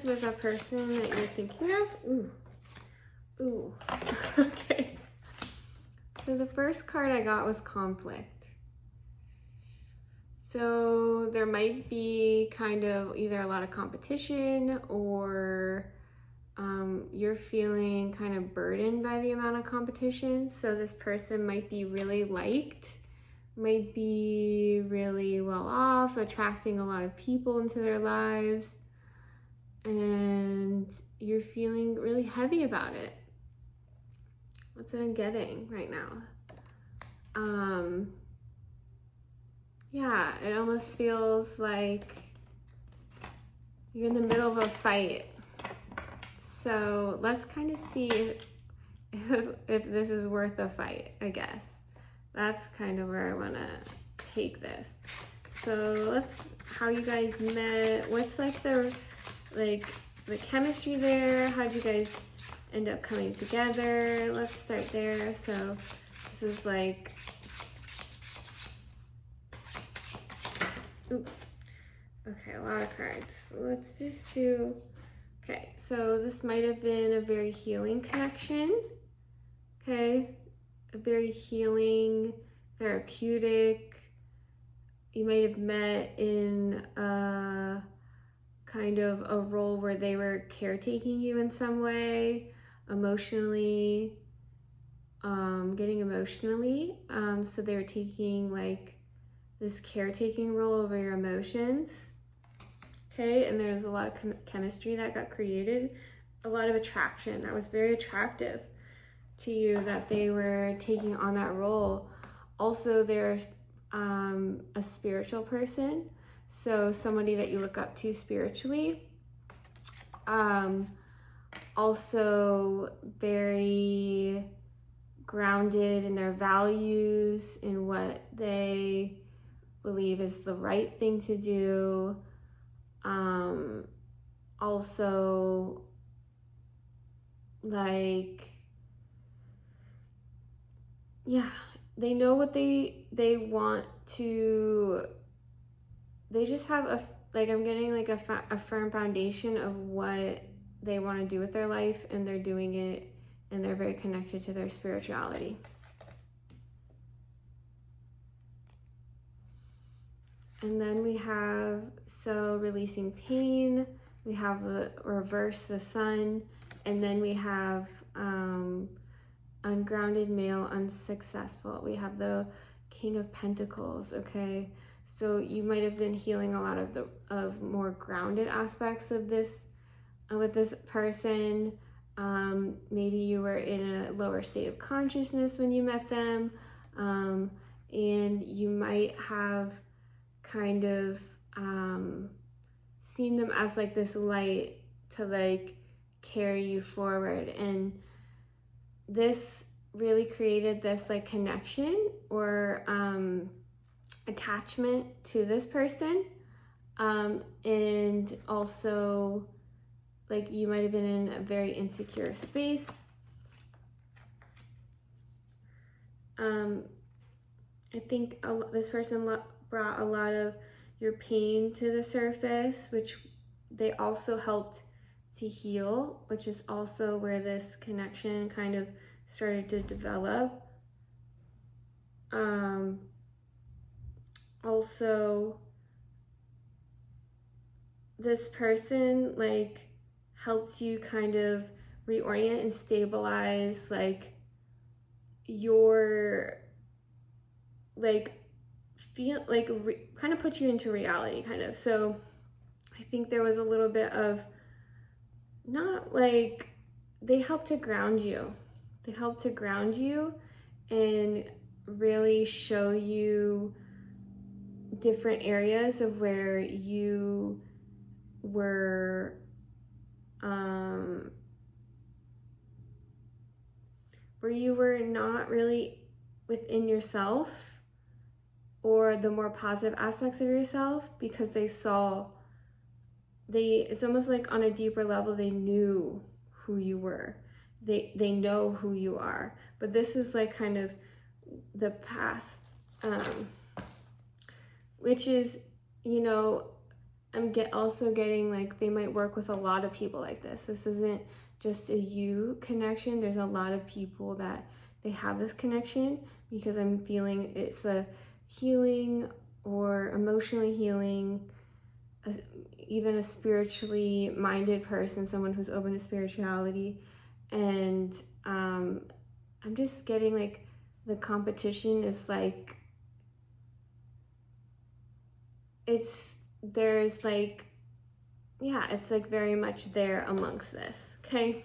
Was a person that you're thinking of? Ooh. Okay. So the first card I got was conflict. So there might be kind of either a lot of competition or you're feeling kind of burdened by the amount of competition. So this person might be really liked, might be really well off, attracting a lot of people into their lives, and you're feeling really heavy about it. That's what I'm getting right now. Yeah, it almost feels like you're in the middle of a fight. So let's kind of see if this is worth a fight, I guess. That's kind of where I want to take this. So let's, how you guys met, what's like the chemistry there? How'd you guys end up coming together? Let's start there. So this is like, okay, a lot of cards. Let's just do, okay, so this might have been a very healing connection, okay? A very healing, therapeutic. You might have met in a kind of a role where they were caretaking you in some way, emotionally, getting emotionally. So they were taking like this caretaking role over your emotions. Okay, and there's a lot of chemistry that got created, a lot of attraction that was very attractive to you that they were taking on that role. Also, they're a spiritual person, so somebody that you look up to spiritually. Also very grounded in their values, in what they believe is the right thing to do. Also, like, yeah, they know what they want to, they just have I'm getting like a firm foundation of what they want to do with their life, and they're doing it, and they're very connected to their spirituality. And then we have, so releasing pain, we have the reverse, the sun, and then we have ungrounded male, unsuccessful. We have the King of Pentacles, okay? So you might have been healing a lot of more grounded aspects of this with this person. Maybe you were in a lower state of consciousness when you met them, and you might have kind of seen them as like this light to like carry you forward, and this really created this like connection or attachment to this person, and also like you might have been in a very insecure space. I think this person brought a lot of your pain to the surface, which they also helped to heal, which is also where this connection kind of started to develop. Also, this person like helped you kind of reorient and stabilize like your like feel like kind of put you into reality kind of. So I think there was a little bit of not like, they helped to ground you. They helped to ground you and really show you different areas of where you were not really within yourself, or the more positive aspects of yourself, because it's almost like on a deeper level, they knew who you were. They know who you are. But this is like kind of the past, which is, you know, also getting like they might work with a lot of people like this. This isn't just a you connection. There's a lot of people that they have this connection, because I'm feeling it's a healing or emotionally healing, even a spiritually minded person, someone who's open to spirituality. And I'm just getting like the competition is like, there's like, yeah, it's like very much there amongst this, okay?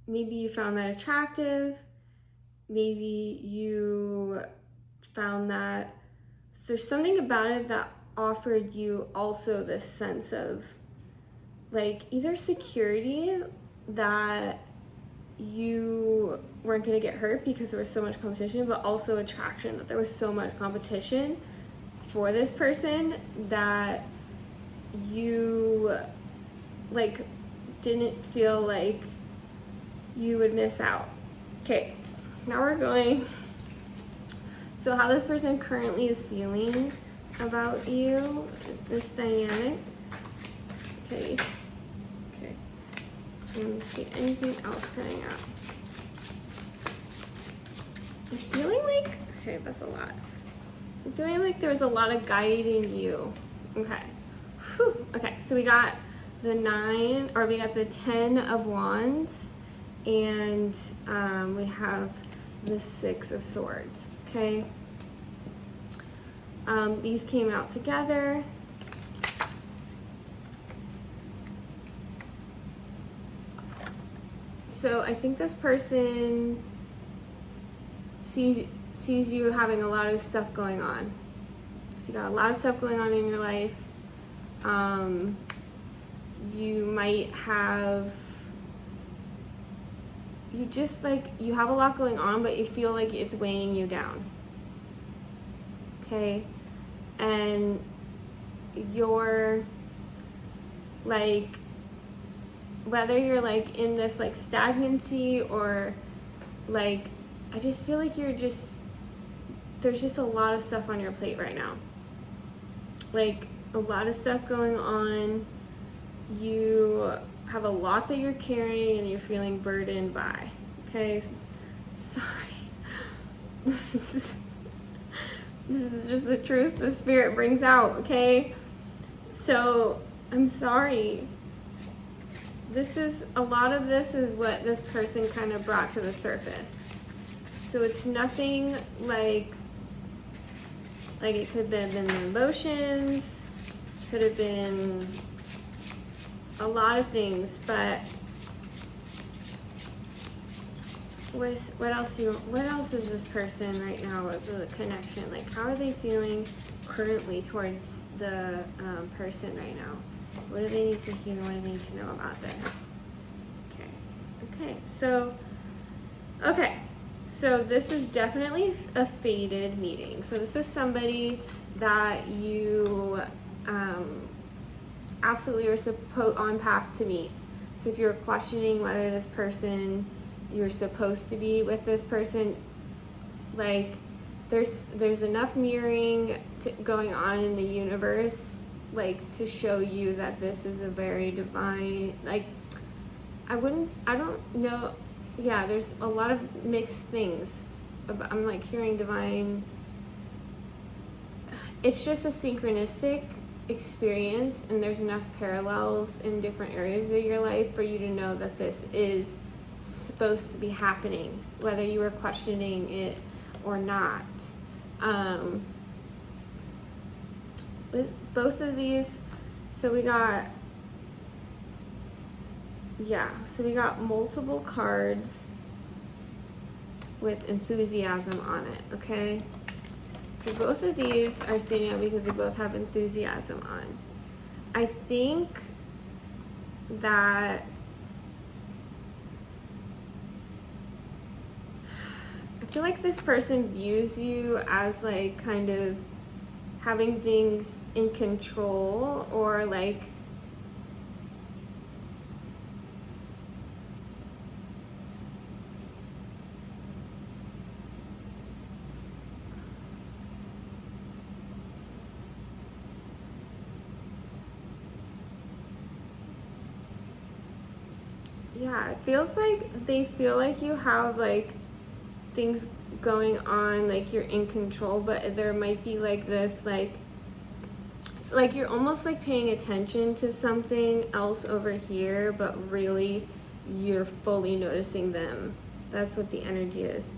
Maybe you found that attractive. Maybe you found that there's something about it that offered you also this sense of like either security that you weren't going to get hurt because there was so much competition, but also attraction, that there was so much competition for this person that you like didn't feel like you would miss out. Okay, now we're going. So how this person currently is feeling about you, this dynamic. Okay. Let me see anything else coming up. I'm feeling like, okay, that's a lot. I'm feeling like there's a lot of guiding you. Okay. Whew. Okay, so we got the 10 of Wands, and we have the 6 of Swords, okay? These came out together. So I think this person sees you having a lot of stuff going on. So you got a lot of stuff going on in your life. You might have, you have a lot going on, but you feel like it's weighing you down. Okay? And you're like, whether you're like in this like stagnancy or like, I just feel like there's just a lot of stuff on your plate right now. Like a lot of stuff going on. You have a lot that you're carrying and you're feeling burdened by. Okay? Sorry. This is just the truth the spirit brings out, okay? So I'm sorry. A lot of this is what this person kind of brought to the surface. So it's nothing like it could have been the emotions, could have been a lot of things, but what else is this person right now as a connection? Like, how are they feeling currently towards the person right now? What do they need to hear? What do they need to know about this? Okay, so this is definitely a fated meeting. So this is somebody that you absolutely are on path to meet. So if you're questioning whether this person, you're supposed to be with this person, like there's enough mirroring going on in the universe, like to show you that this is a very divine, like I don't know, yeah, there's a lot of mixed things. I'm like hearing divine, it's just a synchronistic experience, and there's enough parallels in different areas of your life for you to know that this is supposed to be happening, whether you were questioning it or not. With both of these, so we got multiple cards with enthusiasm on it, okay? So both of these are standing out because they both have enthusiasm on. I think that I feel like this person views you as like kind of having things in control, or like yeah, it feels like they feel like you have like things going on, like you're in control, but there might be like this, like, it's like you're almost like paying attention to something else over here, but really you're fully noticing them. That's what the energy is.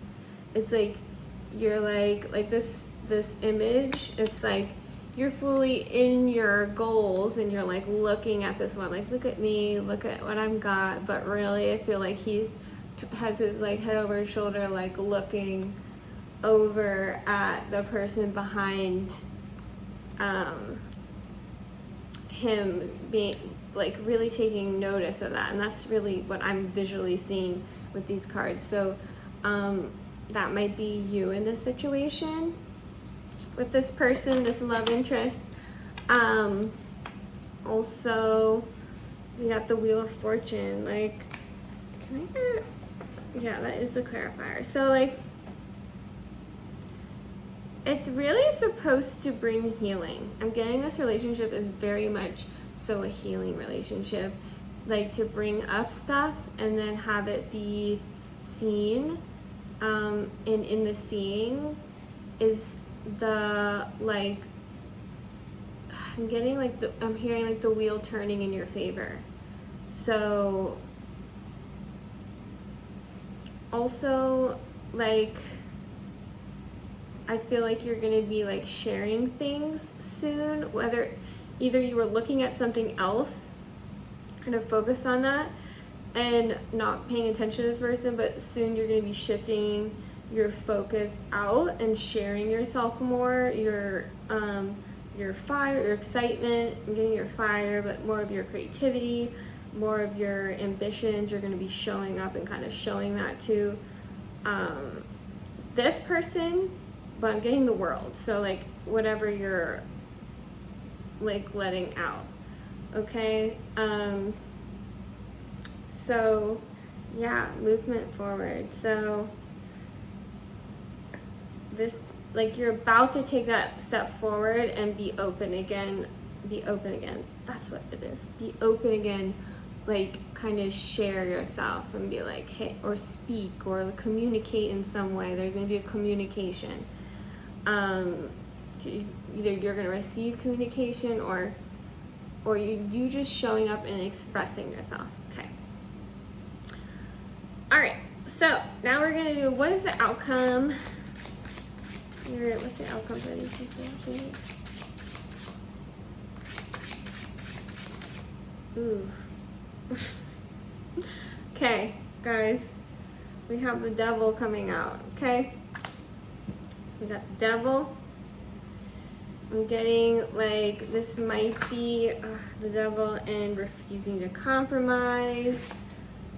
It's like you're like this image, it's like you're fully in your goals and you're like looking at this one, like, look at me, look at what I've got, but really I feel like has his like head over his shoulder, like looking over at the person behind him, being like really taking notice of that. And that's really what I'm visually seeing with these cards. So that might be you in this situation with this person, this love interest. Also, we got the Wheel of Fortune. Like, can I get it? Yeah, that is the clarifier. So like, it's really supposed to bring healing. I'm getting this relationship is very much so a healing relationship, like to bring up stuff and then have it be seen. And in the seeing is the, like, I'm getting like I'm hearing like the wheel turning in your favor. So also, like, I feel like you're gonna be like sharing things soon, whether either you were looking at something else, kind of focused on that and not paying attention to this person, but soon you're gonna be shifting your focus out and sharing yourself more, your fire, your excitement, and getting your fire, but more of your creativity, more of your ambitions. You're gonna be showing up and kind of showing that to this person, but I'm getting the world. So like whatever you're like letting out, okay? So yeah, movement forward. So this, like, you're about to take that step forward and be open again. That's what it is. Be open again, like kind of share yourself and be like, hey, or speak or communicate in some way. There's going to be a communication. Either you're going to receive communication or you just showing up and expressing yourself. Okay. All right. So now we're going to do, what is the outcome? What's the outcome for these people? Ooh. Okay, guys. We have the Devil coming out, okay? We got the Devil. I'm getting like this might be the Devil and refusing to compromise.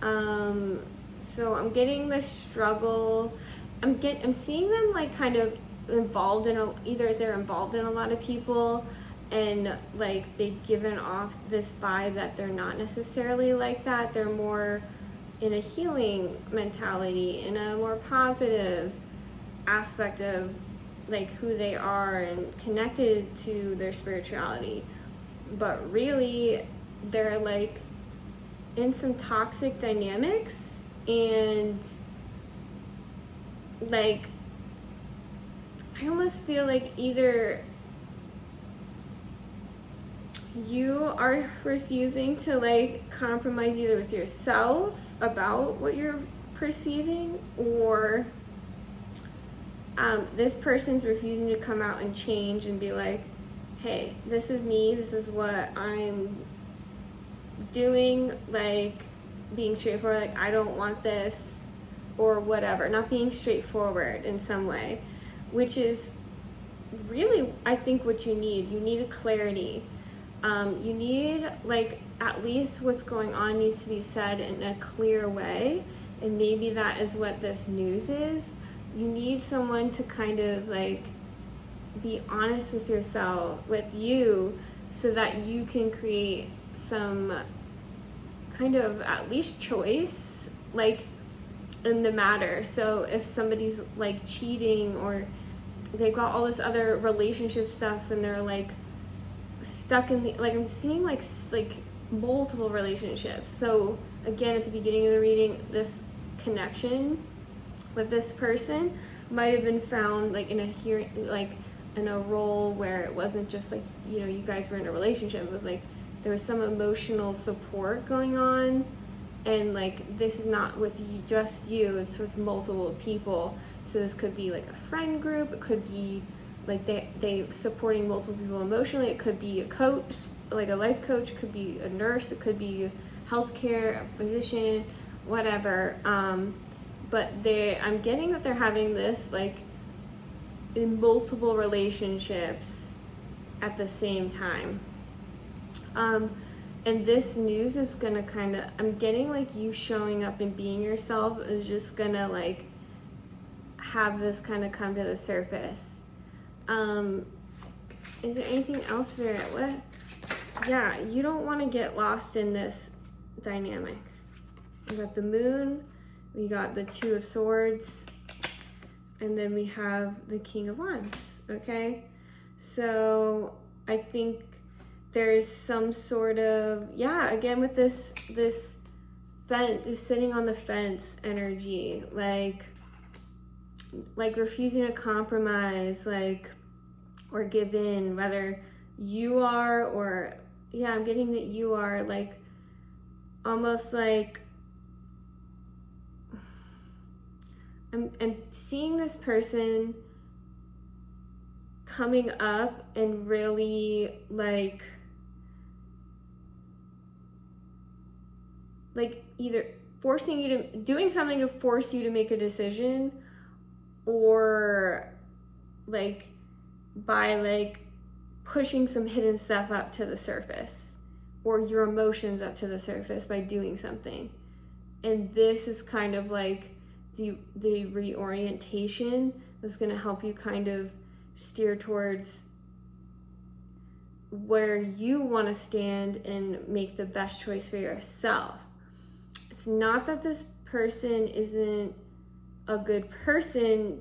So I'm getting the struggle. I'm seeing them like kind of involved in either they're involved in a lot of people and like they've given off this vibe that they're not necessarily like that. They're more in a healing mentality, in a more positive aspect of like who they are and connected to their spirituality. But really they're like in some toxic dynamics, and like I almost feel like either you are refusing to like compromise either with yourself about what you're perceiving, or this person's refusing to come out and change and be like, hey, this is me, this is what I'm doing, like being straightforward, like I don't want this or whatever, not being straightforward in some way, which is really, I think, what you need. You need a clarity. You need, like, at least what's going on needs to be said in a clear way, and maybe that is what this news is. You need someone to kind of, like, be honest with yourself, with you, so that you can create some kind of at least choice, like, in the matter. So if somebody's, like, cheating or they've got all this other relationship stuff and they're, like, stuck in the, like, I'm seeing like multiple relationships. So again, at the beginning of the reading, this connection with this person might have been found like in a hearing, like in a role where it wasn't just like, you know, you guys were in a relationship. It was like there was some emotional support going on, and like this is not with just you, it's with multiple people. So this could be like a friend group, it could be like they supporting multiple people emotionally, it could be a coach, like a life coach, it could be a nurse, it could be healthcare, a physician, whatever. But I'm getting that they're having this like in multiple relationships at the same time. And this news is gonna kind of, I'm getting like you showing up and being yourself is just gonna like have this kind of come to the surface. Is there anything else, Spirit? What? Yeah, you don't want to get lost in this dynamic. We got the Moon, we got the Two of Swords, and then we have the King of Wands, okay? So I think there's some sort of, yeah, again with this fence, just sitting on the fence energy, like refusing to compromise, like, or give in, whether you are or, yeah, I'm getting that you are like, almost like, I'm seeing this person coming up and really like either forcing you to, doing something to force you to make a decision, or like by like pushing some hidden stuff up to the surface, or your emotions up to the surface by doing something. And this is kind of like the reorientation that's going to help you kind of steer towards where you want to stand and make the best choice for yourself. It's not that this person isn't a good person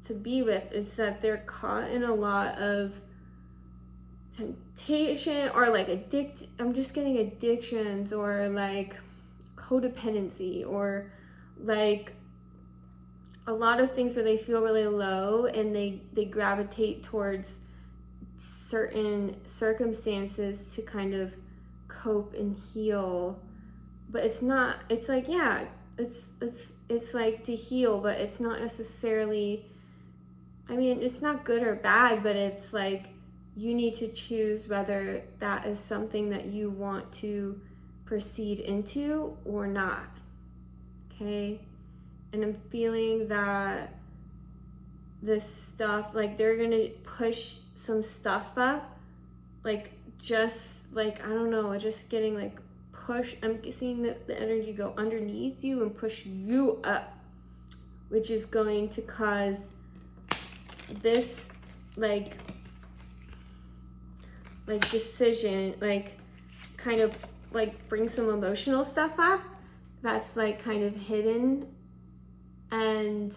to be with, it's that they're caught in a lot of temptation, or like I'm just getting addictions, or like codependency, or like a lot of things where they feel really low and they gravitate towards certain circumstances to kind of cope and heal. But it's not, it's like, yeah, it's like to heal, but it's not necessarily, I mean, it's not good or bad, but it's like you need to choose whether that is something that you want to proceed into or not. Okay? And I'm feeling that this stuff, like they're gonna push some stuff up, like just like, I don't know, just getting like push. I'm seeing the energy go underneath you and push you up, which is going to cause this like decision, like kind of like bring some emotional stuff up that's like kind of hidden, and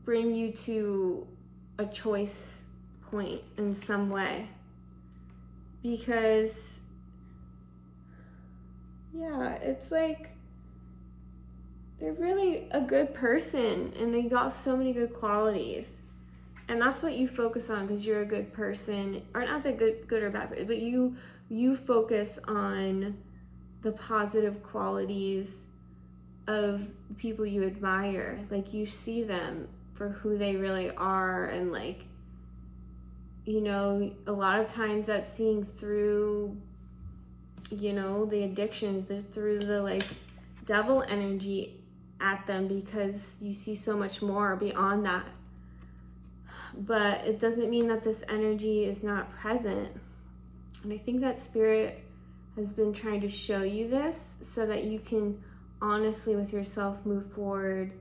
bring you to a choice point in some way. Because yeah, it's like they're really a good person and they got so many good qualities, and that's what you focus on because you're a good person, or not the good or bad, but you focus on the positive qualities of people you admire. Like you see them for who they really are, and like, you know, a lot of times that's seeing through, you know, the addictions, through the like devil energy at them, because you see so much more beyond that. But it doesn't mean that this energy is not present. And I think that Spirit has been trying to show you this so that you can honestly with yourself move forward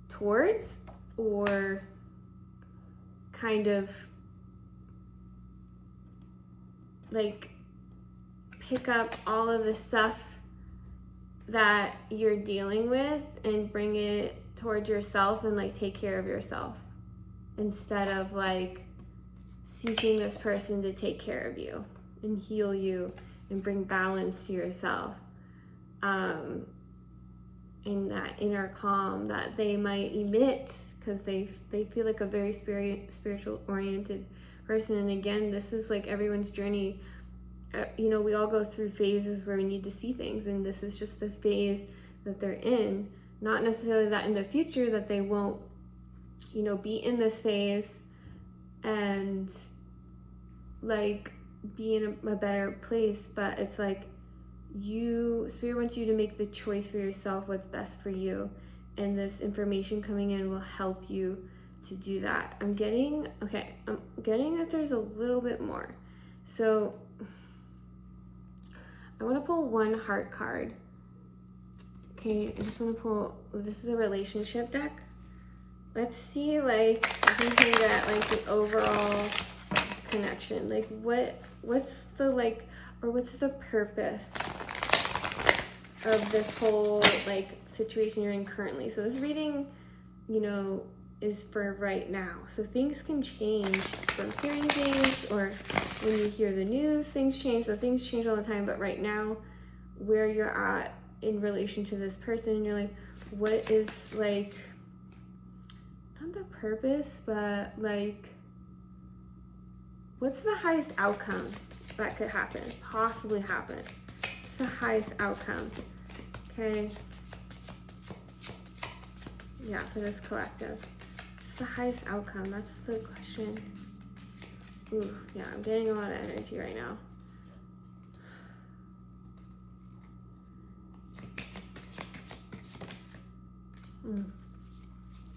towards, or kind of like pick up all of the stuff that you're dealing with and bring it towards yourself and like take care of yourself, instead of like seeking this person to take care of you and heal you and bring balance to yourself. In that inner calm that they might emit, because they feel like a very spiritual oriented person. And again, this is like everyone's journey. You know, we all go through phases where we need to see things, and this is just the phase that they're in. Not necessarily that in the future that they won't, you know, be in this phase and like be in a better place, but it's like Spirit wants you to make the choice for yourself, what's best for you, and this information coming in will help you to do that. I'm getting that there's a little bit more. So I want to pull one heart card. Okay, I just want to pull, this is a relationship deck. Let's see, like, if we can get like the overall connection. Like what's the what's the purpose of this whole like situation you're in currently? So this reading, you know, is for right now. So things can change from hearing things, or when you hear the news, things change. So things change all the time, but right now, where you're at in relation to this person in your life, what is like, not the purpose, but like, what's the highest outcome that could happen, possibly happen? What's the highest outcome? Okay. Yeah, for this collective. What's the highest outcome? That's the question. Ooh, yeah, I'm getting a lot of energy right now.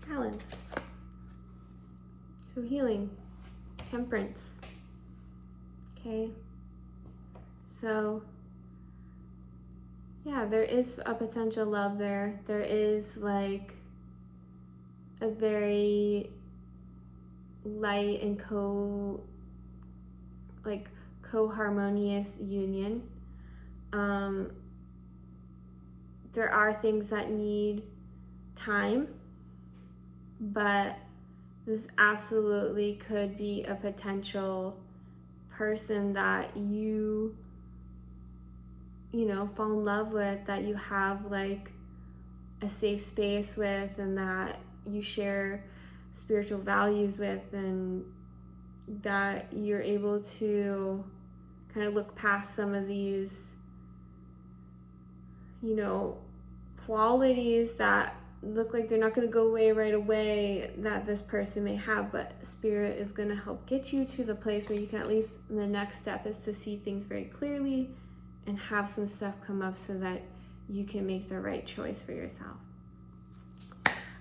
Balance. So healing. Temperance. Okay. So yeah, there is a potential love there. There is like a very light and co-harmonious union. There are things that need time, but this absolutely could be a potential person that you know, fall in love with, that you have like a safe space with, and that you share spiritual values with, and that you're able to kind of look past some of these, you know, qualities that look like they're not going to go away right away that this person may have, but Spirit is going to help get you to the place where you can, at least the next step is to see things very clearly and have some stuff come up so that you can make the right choice for yourself.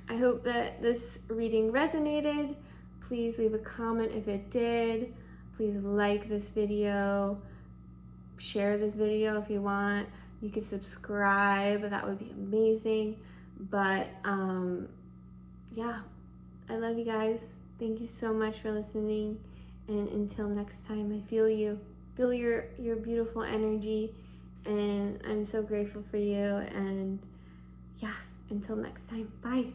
I hope that this reading resonated. Please leave a comment if it did. Please like this video. Share this video if you want. You can subscribe. That would be amazing. But yeah, I love you guys. Thank you so much for listening. And until next time, I feel you. Feel your beautiful energy. And I'm so grateful for you. And yeah, until next time. Bye.